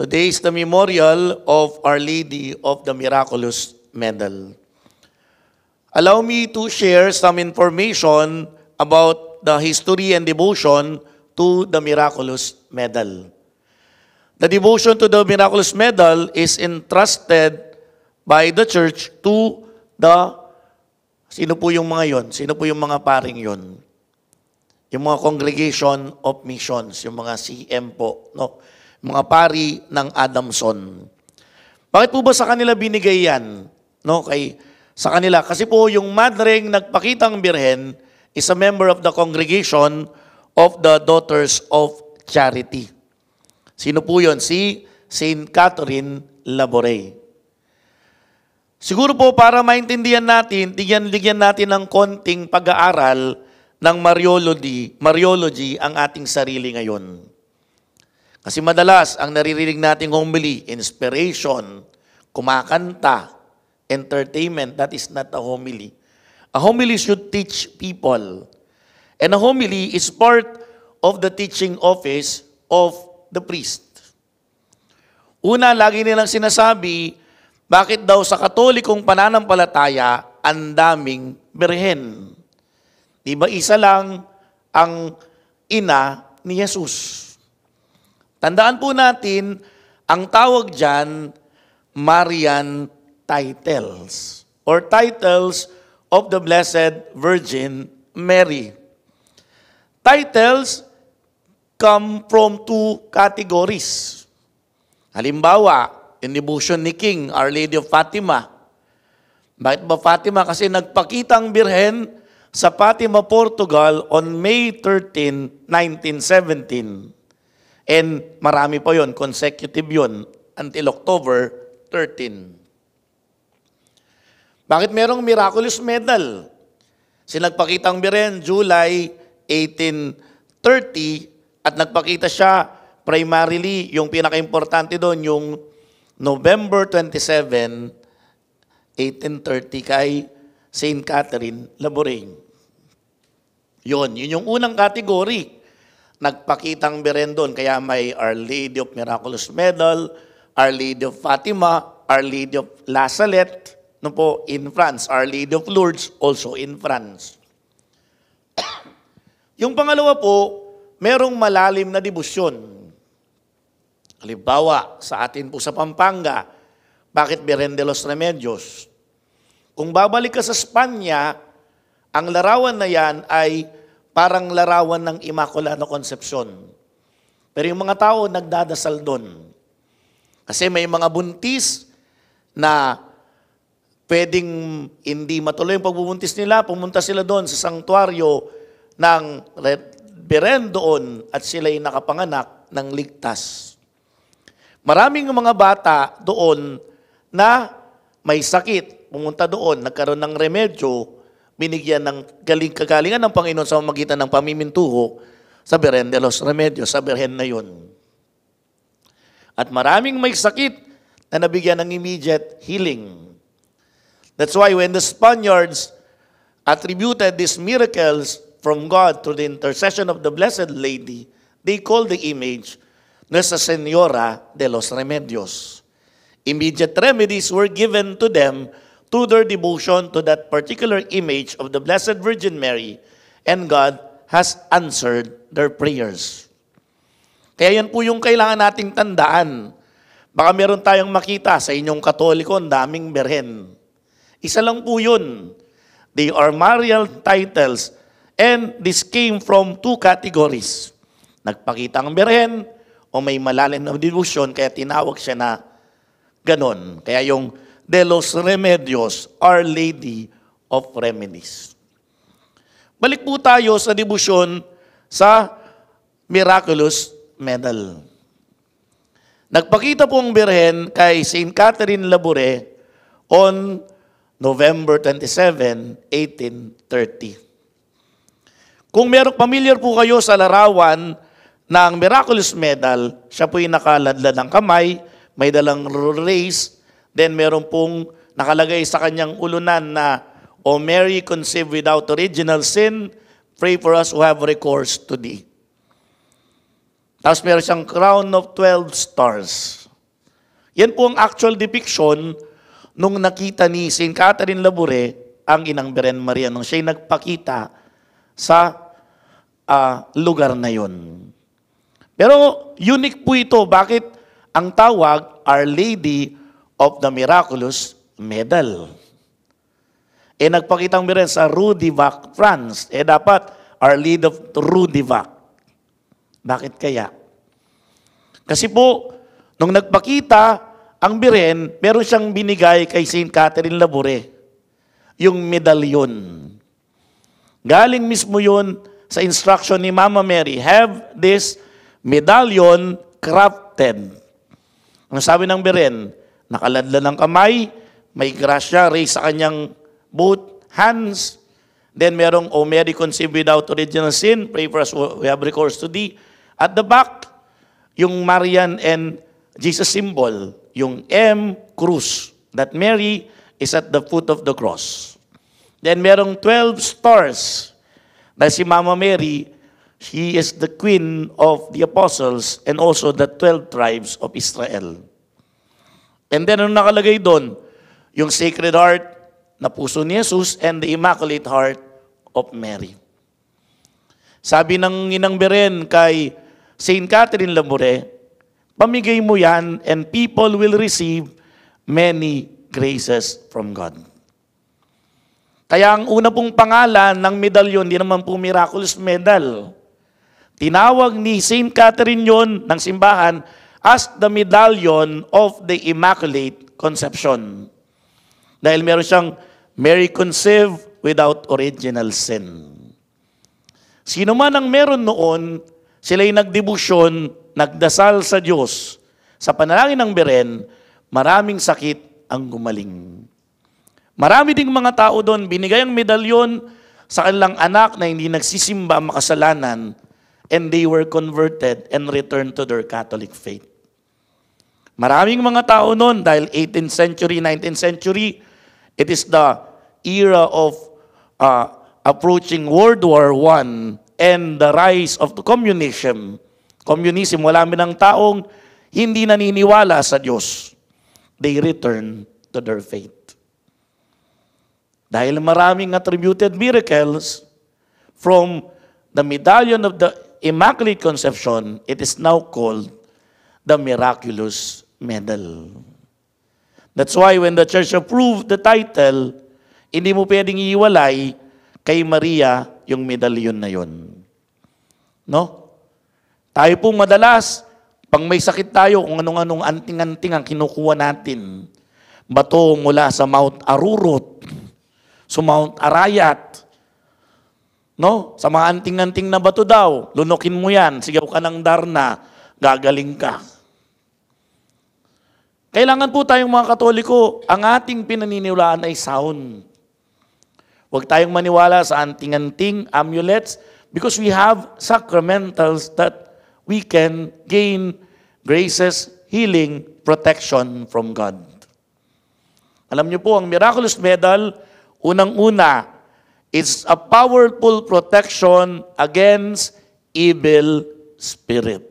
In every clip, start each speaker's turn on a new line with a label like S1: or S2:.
S1: Today is the memorial of Our Lady of the Miraculous Medal. Allow me to share some information about the history and devotion to the Miraculous Medal. The devotion to the Miraculous Medal is entrusted by the Church to sino po yung mga yon? Sino po yung mga paring yon? Yung mga Congregation of Missions, yung mga CM po, no? Mga pari ng Adamson. Bakit po ba sa kanila binigay yan? No, sa kanila. Kasi po yung madreng nagpakitang birhen is a member of the Congregation of the Daughters of Charity. Sino po yun? Si Saint Catherine Labouré. Siguro po para maintindihan natin, ligyan natin ng konting pag-aaral ng Mariology ang ating sarili ngayon. Kasi madalas, ang naririnig nating homily, inspiration, kumakanta, entertainment, that is not a homily. A homily should teach people. And a homily is part of the teaching office of the priest. Una, lagi nilang sinasabi, bakit daw sa Katolikong pananampalataya ang daming birhen? Di ba isa lang ang ina ni Jesus? Tandaan po natin, ang tawag dyan, Marian titles or titles of the Blessed Virgin Mary. Titles come from two categories. Halimbawa, in devotion ni King, Our Lady of Fatima. Bakit ba Fatima? Kasi nagpakitang birhen sa Fatima, Portugal on May 13, 1917. And marami pa yon, consecutive yon, until October 13. Bakit merong Miraculous Medal? Nagpakitang birhen July 1830 at nagpakita siya primarily, yung pinaka-importante doon, yung November 27, 1830 kay Saint Catherine Labouré. Yun yung unang category. Nagpakitang birhen doon, kaya may Our Lady of Miraculous Medal, Our Lady of Fatima, Our Lady of La Salette, no po, in France, Our Lady of Lourdes, also in France. Yung pangalawa po, merong malalim na debosyon. Halimbawa, sa atin po sa Pampanga, bakit Birhen de los Remedios? Kung babalik ka sa Espanya, ang larawan na yan ay parang larawan ng Immaculada Concepcion. Pero yung mga tao nagdadasal doon. Kasi may mga buntis na pwedeng hindi matuloy yung pagbubuntis nila, pumunta sila doon sa sanktuaryo ng Birhen doon at sila'y nakapanganak ng ligtas. Maraming mga bata doon na may sakit, pumunta doon, nagkaroon ng remedyo, binigyan ng kagalingan ng Panginoon sa pamamagitan ng pamimintuho sa Birhen de los Remedios, sa birhen na yun. At maraming may sakit na nabigyan ng immediate healing. That's why when the Spaniards attributed these miracles from God through the intercession of the Blessed Lady, they called the image Nuestra Señora de los Remedios. Immediate remedies were given to them to their devotion to that particular image of the Blessed Virgin Mary, and God has answered their prayers. Kaya yan po yung kailangan nating tandaan. Baka meron tayong makita sa inyong Katoliko, ang daming birhen. Isa lang po yun. They are Marial titles, and this came from two categories. Nagpakita ang birhen, o may malalim na devotion, kaya tinawag siya na ganon. Kaya yung de los Remedios, Our Lady of Remedies. Balik po tayo sa debosyon sa Miraculous Medal. Nagpakita po ang birhen kay Saint Catherine Labouré on November 27, 1830. Kung familiar po kayo sa larawan ng Miraculous Medal, siya po'y nakaladlad ng kamay, may dalang race, then meron pong nakalagay sa kanyang ulunan na, O Mary conceived without original sin, pray for us who have recourse to thee. Tapos meron siyang crown of 12 stars. Yan po ang actual depiction nung nakita ni St. Catherine Labouré ang Inang Beren Maria nung siya'y nagpakita sa lugar na yon. Pero unique po ito. Bakit ang tawag Our Lady of the Miraculous Medal? Nagpakita ang Beren sa Rue du Bac, France. Dapat Our Lady of Rue du Bac. Bakit kaya? Kasi po, nung nagpakita ang Beren, meron siyang binigay kay St. Catherine Labouré, yung medalyon. Galing mismo yun sa instruction ni Mama Mary, have this medallion crafted. Ang sabi ng Beren, nakaladla ng kamay, may grasya, raise sa kanyang both hands. Then merong, O Mary conceived without original sin, pray for us, we have recourse to thee. At the back, yung Marian and Jesus symbol, yung M, krus, that Mary is at the foot of the cross. Then merong 12 stars. Dahil si Mama Mary, she is the queen of the apostles and also the 12 tribes of Israel. And then ano nakalagay doon? Yung Sacred Heart na puso ni Jesus and the Immaculate Heart of Mary. Sabi ng Inang Beren kay St. Catherine Labouré, pamigay mo yan and people will receive many graces from God. Kaya ang una pong pangalan ng medalyon, di naman po miraculous medal. Tinawag ni St. Catherine yon ng simbahan as the medallion of the Immaculate Conception. Dahil meron siyang Mary conceived without original sin. Sino man ang meron noon, sila'y nagdebosyon, nagdasal sa Diyos. Sa panalangin ng Beren, maraming sakit ang gumaling. Marami ding mga tao doon, binigay ang medalyon sa kanilang anak na hindi nagsisimba makasalanan, and they were converted and returned to their Catholic faith. Maraming mga tao noon, dahil 18th century, 19th century, it is the era of approaching World War I and the rise of the communism. Communism, wala ng taong hindi naniniwala sa Diyos. They return to their faith. Dahil maraming attributed miracles from the medallion of the Immaculate Conception, it is now called the Miraculous Medal. That's why when the Church approved the title, hindi mo pwedeng iiwalay kay Maria yung medalyon na yun. No? Tayo pong madalas, pag may sakit tayo, kung anong-anong anting-anting ang kinukuha natin. Bato mula sa Mount Arurut, sa Mount Arayat. No? Sa mga anting-anting na bato daw, lunukin mo yan, sigaw ka ng darna, gagaling ka. Kailangan po tayong mga Katoliko, ang ating pinaniniwalaan ay sound. Huwag tayong maniwala sa anting-anting, amulets, because we have sacramentals that we can gain graces, healing, protection from God. Alam niyo po, ang Miraculous Medal, unang-una, it's a powerful protection against evil spirit.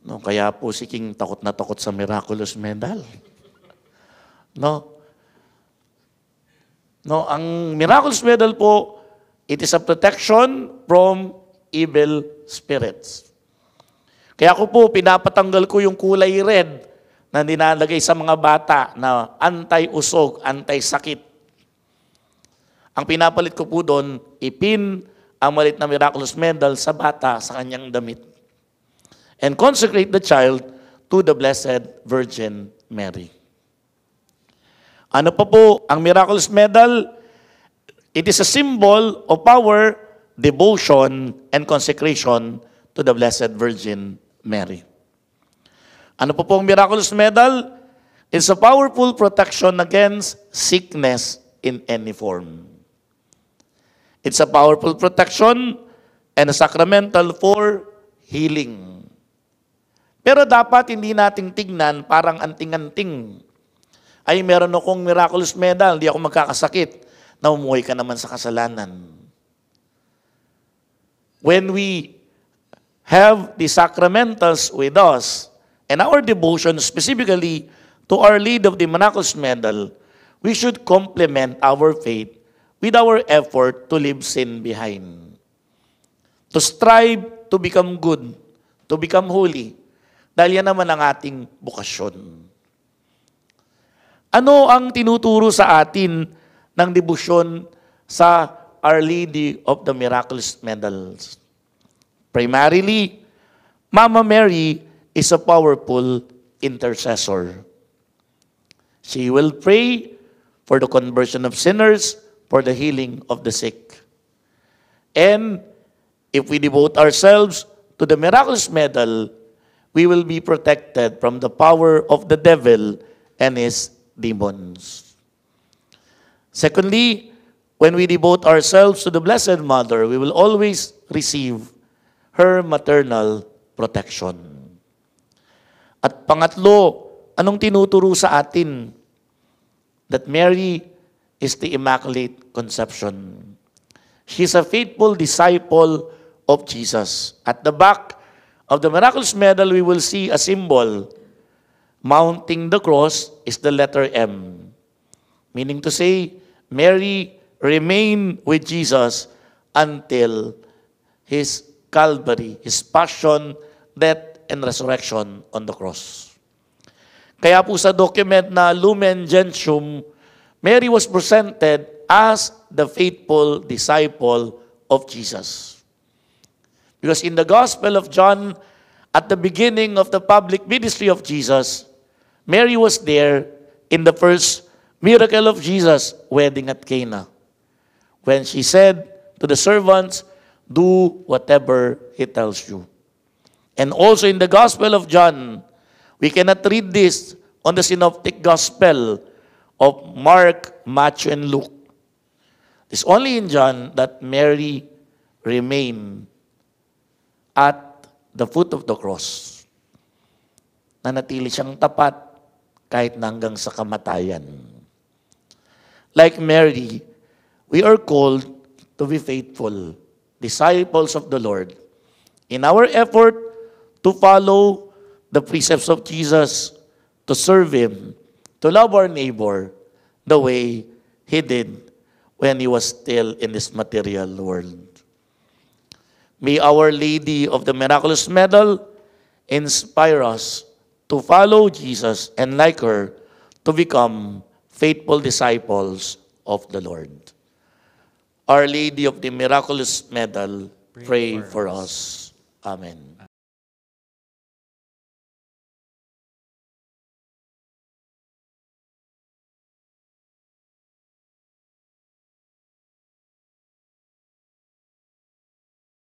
S1: No, kaya po si King takot na takot sa Miraculous Medal. No, ang Miraculous Medal po, it is a protection from evil spirits. Kaya ko po, pinapatanggal ko yung kulay red na nilalagay sa mga bata na anti-usog, anti-sakit. Ang pinapalit ko po doon, ipin ang maliit na Miraculous Medal sa bata sa kanyang damit. And consecrate the child to the Blessed Virgin Mary. Ano pa po ang Miraculous Medal? It is a symbol of power, devotion, and consecration to the Blessed Virgin Mary. Ano pa po ang Miraculous Medal? It's a powerful protection against sickness in any form. It's a powerful protection and a sacramental for healing. Pero dapat hindi nating tignan parang anting-anting. Ay, meron akong Miraculous Medal, hindi ako magkakasakit. Naumuhay ka naman sa kasalanan. When we have the sacramentals with us, And our devotion, specifically to Our Lady of the Miraculous Medal, we should complement our faith with our effort to leave sin behind. To strive to become good, to become holy, dahil yan naman ang ating bukasyon. Ano ang tinuturo sa atin ng debosyon sa Our Lady of the Miraculous Medals? Primarily, Mama Mary is a powerful intercessor. She will pray for the conversion of sinners, for the healing of the sick. And if we devote ourselves to the Miraculous Medal, we will be protected from the power of the devil and his demons. Secondly, when we devote ourselves to the Blessed Mother, we will always receive her maternal protection. At pangatlo, anong tinuturo sa atin? That Mary is the Immaculate Conception. She's a faithful disciple of Jesus. At the back of the Miraculous Medal, we will see a symbol. Mounting the cross is the letter M. Meaning to say, Mary remained with Jesus until His Calvary, His passion, death, and resurrection on the cross. Kaya po sa document na Lumen Gentium, Mary was presented as the faithful disciple of Jesus. Because in the Gospel of John, at the beginning of the public ministry of Jesus, Mary was there in the first miracle of Jesus' wedding at Cana, when she said to the servants, "Do whatever He tells you." And also in the Gospel of John, we cannot read this on the Synoptic Gospel of Mark, Matthew, and Luke. It's only in John that Mary remained at the foot of the cross. Nanatili siyang tapat kahit na hanggang sa kamatayan. Like Mary, we are called to be faithful disciples of the Lord in our effort to follow the precepts of Jesus, to serve Him, to love our neighbor the way He did when He was still in this material world. May Our Lady of the Miraculous Medal inspire us to follow Jesus and like her, to become faithful disciples of the Lord. Our Lady of the Miraculous Medal, pray for us. Amen.